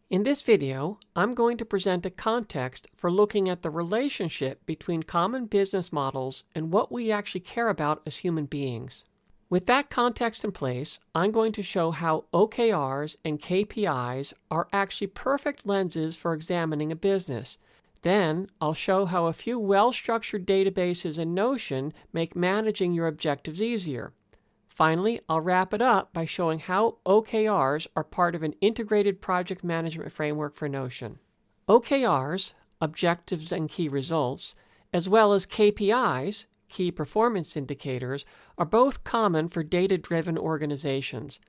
In this video, I'm going to present a context for looking at the relationship between common business models and what we actually care about as human beings. With that context in place, I'm going to show how OKRs and KPIs are actually perfect lenses for examining a business. Then, I'll show how a few well-structured databases in Notion make managing your objectives easier. Finally, I'll wrap it up by showing how OKRs are part of an integrated project management framework for Notion. OKRs, objectives and key results, as well as KPIs, key performance indicators, are both common for data-driven organizations.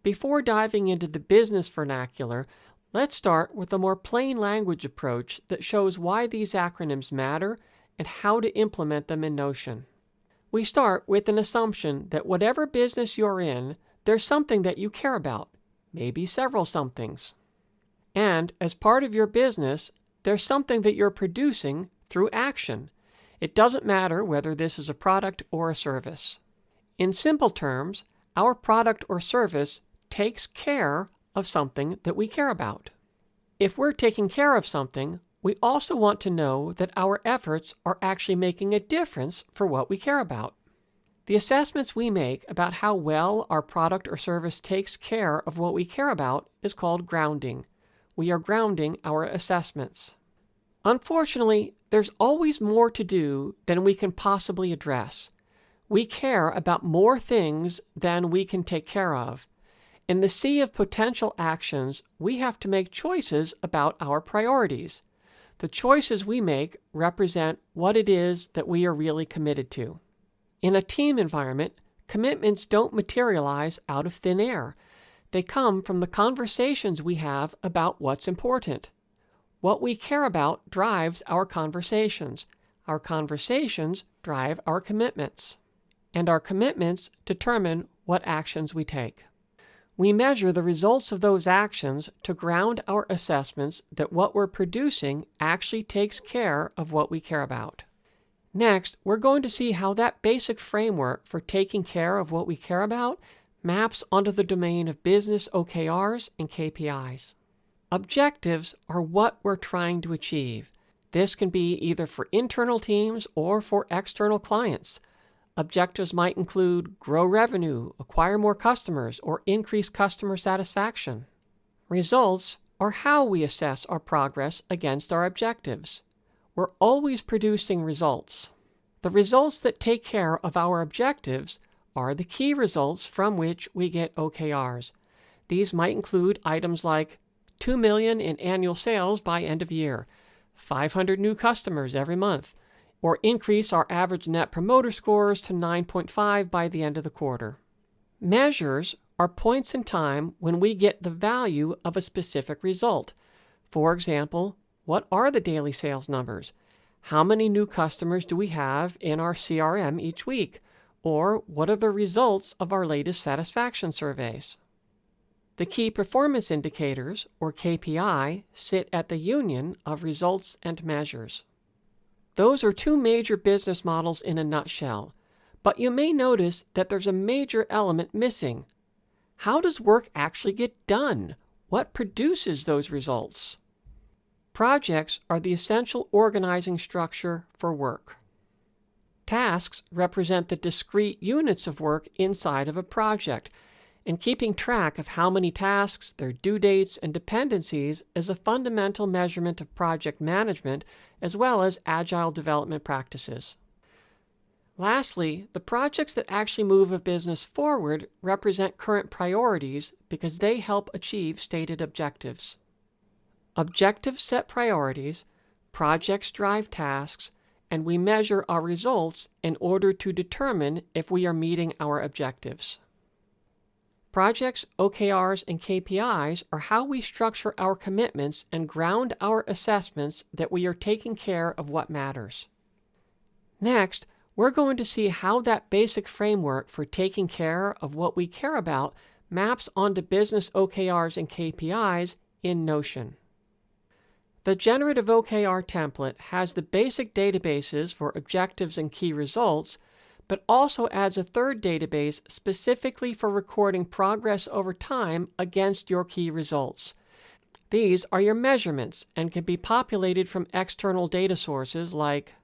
Before diving into the business vernacular, let's start with a more plain language approach that shows why these acronyms matter and how to implement them in Notion. We start with an assumption that whatever business you're in, there's something that you care about, maybe several somethings. And as part of your business, there's something that you're producing through action. It doesn't matter whether this is a product or a service. In simple terms, our product or service takes care of something that we care about. If we're taking care of something, we also want to know that our efforts are actually making a difference for what we care about. The assessments we make about how well our product or service takes care of what we care about is called grounding. We are grounding our assessments. Unfortunately, there's always more to do than we can possibly address. We care about more things than we can take care of. In the sea of potential actions, we have to make choices about our priorities. The choices we make represent what it is that we are really committed to. In a team environment, commitments don't materialize out of thin air. They come from the conversations we have about what's important. What we care about drives our conversations. Our conversations drive our commitments. And our commitments determine what actions we take. We measure the results of those actions to ground our assessments that what we're producing actually takes care of what we care about. Next, we're going to see how that basic framework for taking care of what we care about maps onto the domain of business OKRs and KPIs. Objectives are what we're trying to achieve. This can be either for internal teams or for external clients. Objectives might include grow revenue, acquire more customers, or increase customer satisfaction. Results are how we assess our progress against our objectives. We're always producing results. The results that take care of our objectives are the key results from which we get OKRs. These might include items like 2 million in annual sales by end of year, 500 new customers every month, or increase our average net promoter scores to 9.5 by the end of the quarter. Measures are points in time when we get the value of a specific result. For example, what are the daily sales numbers? How many new customers do we have in our CRM each week? Or what are the results of our latest satisfaction surveys? The key performance indicators, or KPI, sit at the union of results and measures. Those are two major business models in a nutshell, but you may notice that there's a major element missing. How does work actually get done? What produces those results? Projects are the essential organizing structure for work. Tasks represent the discrete units of work inside of a project, and keeping track of how many tasks, their due dates, and dependencies is a fundamental measurement of project management as well as agile development practices. Lastly, the projects that actually move a business forward represent current priorities because they help achieve stated objectives. Objectives set priorities, projects drive tasks, and we measure our results in order to determine if we are meeting our objectives. Projects, OKRs, and KPIs are how we structure our commitments and ground our assessments that we are taking care of what matters. Next, we're going to see how that basic framework for taking care of what we care about maps onto business OKRs and KPIs in Notion. The Generative OKR template has the basic databases for objectives and key results, but also adds a third database specifically for recording progress over time against your key results. These are your measurements and can be populated from external data sources like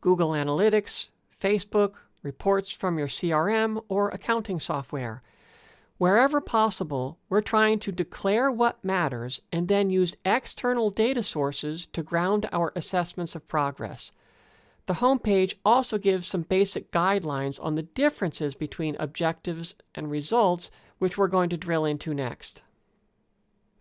Google Analytics, Facebook, reports from your CRM, or accounting software. Wherever possible, we're trying to declare what matters and then use external data sources to ground our assessments of progress. The homepage also gives some basic guidelines on the differences between objectives and results, which we're going to drill into next.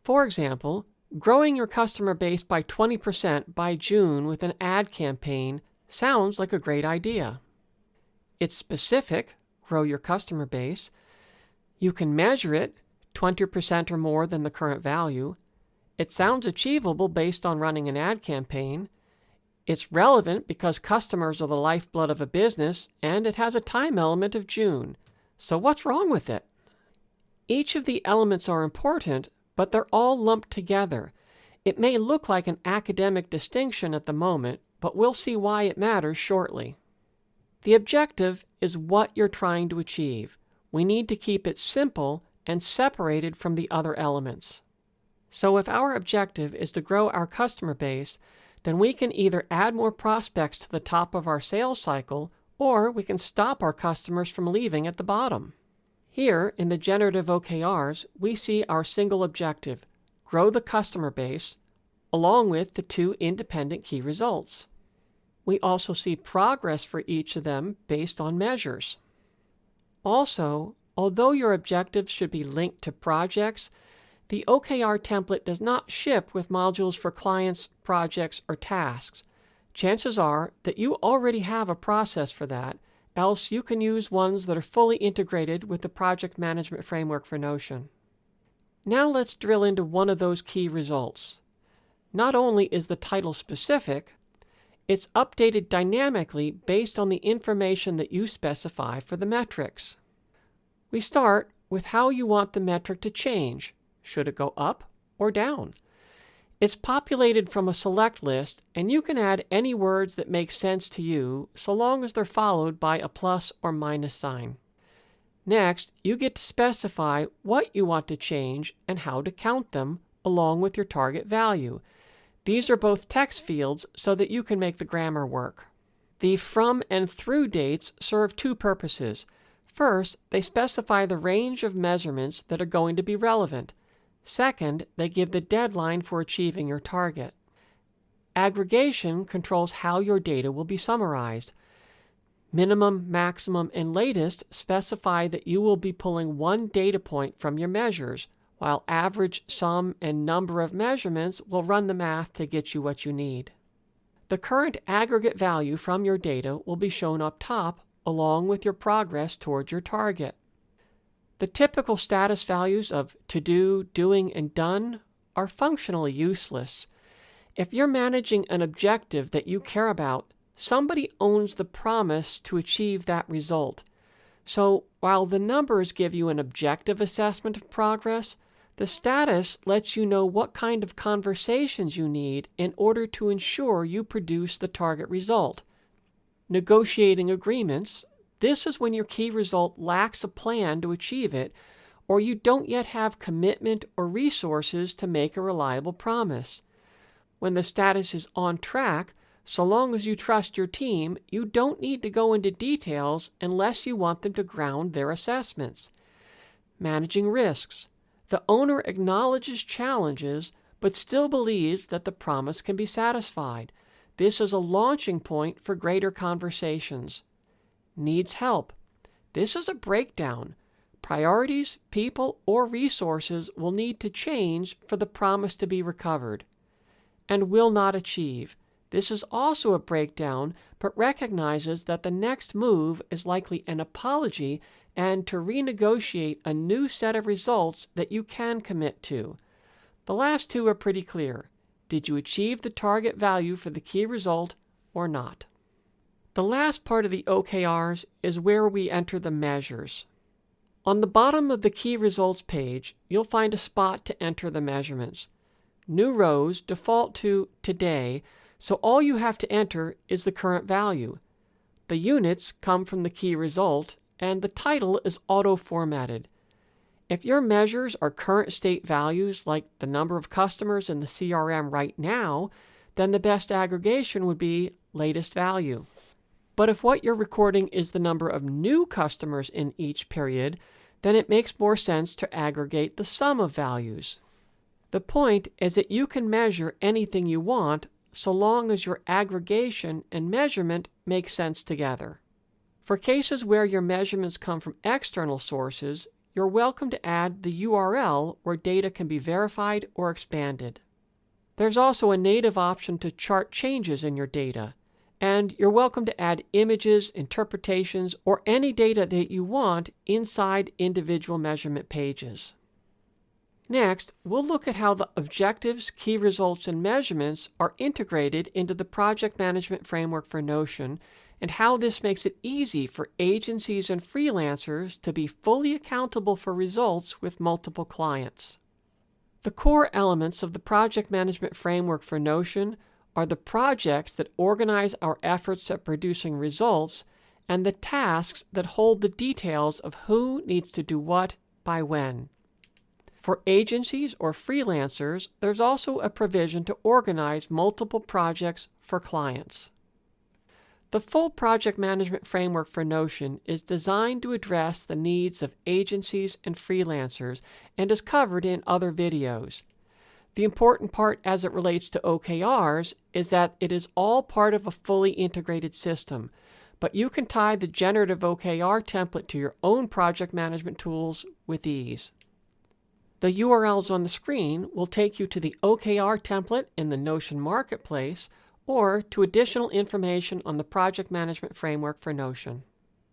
For example, growing your customer base by 20% by June with an ad campaign sounds like a great idea. It's specific, grow your customer base. You can measure it, 20% or more than the current value. It sounds achievable based on running an ad campaign. It's relevant because customers are the lifeblood of a business, and it has a time element of June. So what's wrong with it? Each of the elements are important, but they're all lumped together. It may look like an academic distinction at the moment, but we'll see why it matters shortly. The objective is what you're trying to achieve. We need to keep it simple and separated from the other elements. So if our objective is to grow our customer base, then we can either add more prospects to the top of our sales cycle, or we can stop our customers from leaving at the bottom. Here, in the Generative OKRs, we see our single objective, grow the customer base, along with the two independent key results. We also see progress for each of them based on measures. Also, although your objectives should be linked to projects, the OKR template does not ship with modules for clients, projects, or tasks. Chances are that you already have a process for that, else you can use ones that are fully integrated with the project management framework for Notion. Now let's drill into one of those key results. Not only is the title specific, it's updated dynamically based on the information that you specify for the metrics. We start with how you want the metric to change. Should it go up or down? It's populated from a select list, and you can add any words that make sense to you so long as they're followed by a plus or minus sign. Next, you get to specify what you want to change and how to count them along with your target value. These are both text fields so that you can make the grammar work. The from and through dates serve two purposes. First, they specify the range of measurements that are going to be relevant. Second, they give the deadline for achieving your target. Aggregation controls how your data will be summarized. Minimum, maximum, and latest specify that you will be pulling one data point from your measures, while average, sum, and number of measurements will run the math to get you what you need. The current aggregate value from your data will be shown up top along with your progress towards your target. The typical status values of to do, doing, and done are functionally useless. If you're managing an objective that you care about, somebody owns the promise to achieve that result. So while the numbers give you an objective assessment of progress, the status lets you know what kind of conversations you need in order to ensure you produce the target result. Negotiating agreements. This is when your key result lacks a plan to achieve it, or you don't yet have commitment or resources to make a reliable promise. When the status is on track, so long as you trust your team, you don't need to go into details unless you want them to ground their assessments. Managing risks. The owner acknowledges challenges, but still believes that the promise can be satisfied. This is a launching point for greater conversations. Needs help. This is a breakdown. Priorities, people, or resources will need to change for the promise to be recovered. And will not achieve. This is also a breakdown, but recognizes that the next move is likely an apology and to renegotiate a new set of results that you can commit to. The last two are pretty clear. Did you achieve the target value for the key result or not? The last part of the OKRs is where we enter the measures. On the bottom of the key results page, you'll find a spot to enter the measurements. New rows default to today, so all you have to enter is the current value. The units come from the key result, and the title is auto-formatted. If your measures are current state values like the number of customers in the CRM right now, then the best aggregation would be latest value. But if what you're recording is the number of new customers in each period, then it makes more sense to aggregate the sum of values. The point is that you can measure anything you want so long as your aggregation and measurement make sense together. For cases where your measurements come from external sources, you're welcome to add the URL where data can be verified or expanded. There's also a native option to chart changes in your data, and you're welcome to add images, interpretations, or any data that you want inside individual measurement pages. Next, we'll look at how the objectives, key results, and measurements are integrated into the project management framework for Notion, and how this makes it easy for agencies and freelancers to be fully accountable for results with multiple clients. The core elements of the project management framework for Notion are the projects that organize our efforts at producing results and the tasks that hold the details of who needs to do what by when. For agencies or freelancers, there's also a provision to organize multiple projects for clients. The full project management framework for Notion is designed to address the needs of agencies and freelancers and is covered in other videos. The important part as it relates to OKRs is that it is all part of a fully integrated system, but you can tie the Generative OKR template to your own project management tools with ease. The URLs on the screen will take you to the OKR template in the Notion Marketplace or to additional information on the project management framework for Notion.